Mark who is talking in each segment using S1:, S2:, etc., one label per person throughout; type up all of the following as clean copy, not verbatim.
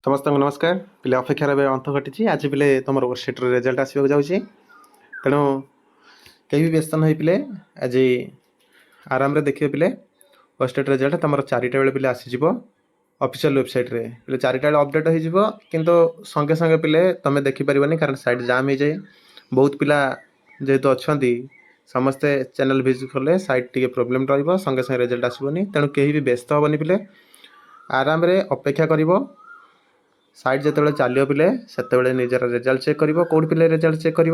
S1: समस्त नमस्कार पिले अपेक्षार अंत घटी आज पिले तुम वर्कशीट्र रिजल्ट आसवाक जाऊँगी तेणु कहीं भी व्यस्त न पिले आज आराम देखिए पिले वर्कशीट रिजल्ट तुम 4टा बेले पिले आसीज ऑफिशियल वेबसाइट रे पिले 4टा बेले अपडेट हो किंतु संगे संगे पिले तुम देखिपारे कारण साइट जाम हो जाए बहुत पिला जेहेतु अच्छा समस्ते चैनल भिजिट कले साइट टी प्रोब्लेम रंगे संगे रिजल्ट आसबनी तेणु कहीं भी व्यस्त हेनी पिले आराम अपेक्षा कर साइट जो चलो पिले से निजर रिजल्ट चेक कर कौट पिले रिजल्ट चेक कर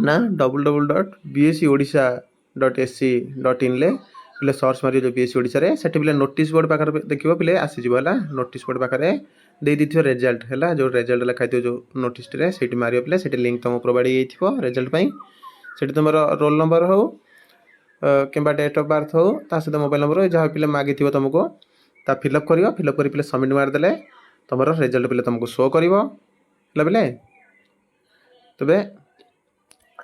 S1: ना www.bscodsha.ac.in पिले सर्च मारे जो बीएससी ओडिशा रे सेठी पिले नोटिस बोर्ड पाखर देखिबो पिले आसीजिबो हला नोटिस बोर्ड पाखरे दे दिथियो रिजल्ट हला जो रिजल्ट लिखाइथियो जो नोटिस रे सेठी मारियो पिले सेठी लिंक तुमको प्रोवाइड हेइथिबो रिजल्ट पई सेठी तुमरो रोल नंबर हो किंबा डेट ऑफ बर्थ हो ता सहित मोबाइल नंबर जहाँ पिले मागिथिबो तुमको ता फिलअप करियो फिलअप करी पिले सबमिट मार देले तुम रिजल्ट पिले तुमको शो कर पिले तबे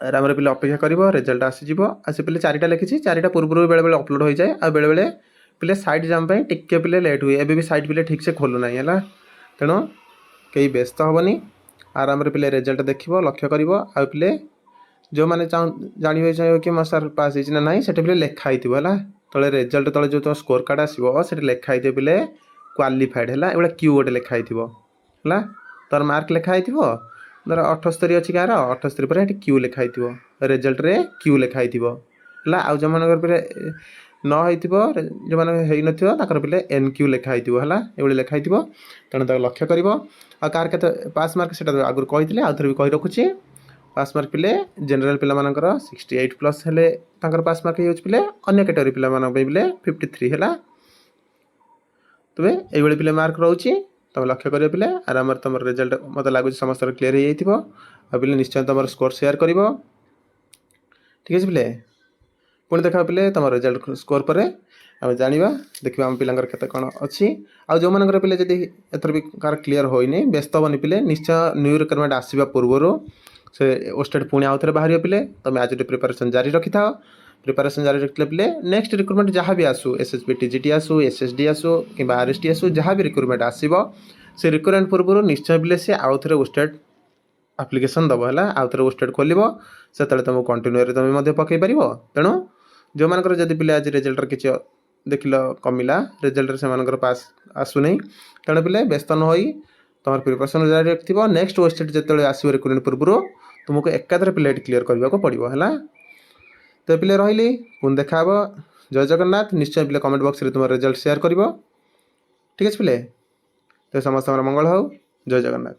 S1: आराम पिले अपेक्षा कर रिजल्ट आसीज आसी पिले 4टा लिखी 4टा पूर्व बेले बेले अपलोड हो जाए आ बेले बेले पिले साइट जाम टिके पिले लेट हुए एबे भी साइट पिले ठीक से खोलू ना है तेणु कहीं व्यस्त हेनी आराम पिले रिजल्ट देख लक्ष्य कर आ पिले जो मैंने जान चाहिए कि मो सर पास होना ना से पिले लिखाई है तले रिजल्ट तले जो तुम स्कोर कार्ड आसो से लिखाई पिले क्वालिफाइड है ये क्यू गोटे लिखाई है तार मार्क लिखाई धर 78 अच्छी गार 78 पर क्यू लिखाई रिजल्ट रे क्यू लिखाई है आउ जो मन नई जो मैंने नर पिले एन क्यू लिखाई है ये लिखाई तेणु लक्ष्य कर कार के पास मार्क से आगुरी कही आउ थे भी कही रखुच्छी पास मार्क पिले जनरल पिला 68+ हेले पास मार्क पिले अन्य कैटेगरी पिला पिले 53 है तबे ये पिले मार्क रोचे तुम लक्ष्य कर पिले आराम तुम रिजल्ट मत लगुच समस्त क्लीयर हो पिले निश्चय तुम स्कोर शेयर कर ठीक है पिले पुणी देखा पिले तुम रिजल्ट स्कोर पर आम जाना देखा आम पिलांकर केते कौन अच्छी आ जो मन पिले जब एथर भी कार क्लीयर होनी व्यस्त हेनी पिले निश्चय न्यू रिक्वायरमेंट आसवा पूर्वर से ओस्टेट पुणी आउ थे बाहर पिले तुम आज प्रिपरेशन जारी रखी था प्रिपरेशन जारी रखते पिले नेक्स्ट रिक्रुटमेंट जहाँ भी आसू एसएसबी टीजीटी आसू एसएसडी आसू कि आरएसटी आसू जहाँ भी रिक्रुटमेंट आसो से रिक्रुटमेंट पूर्व निश्चय पिले सी आउ थे ओस्टेट आप्लिकेसन दब है आउ थे ओस्टेट खोल से तुमको कंटिन्यू तुम पकई पार तेणु जो मानकर जब पिले आज रिजल्ट किसी देख कमिला रिजल्ट से पास आसुनी तेणु पिले व्यस्त न हो तुम प्रिपरेशन जारी रखिथ नेक्स्ट ओस्टेट जो आसो रिक्रुटमेंट पूर्व तुमको एकाधर पिले क्लीयर करने को पड़ो है तो पिले रही पुणी देखा जय जगन्नाथ निश्चय पिले कमेंट बॉक्स रे तुम रिजल्ट शेयर कर ठीक है पिले तो समस्त मंगल हो जय जगन्नाथ।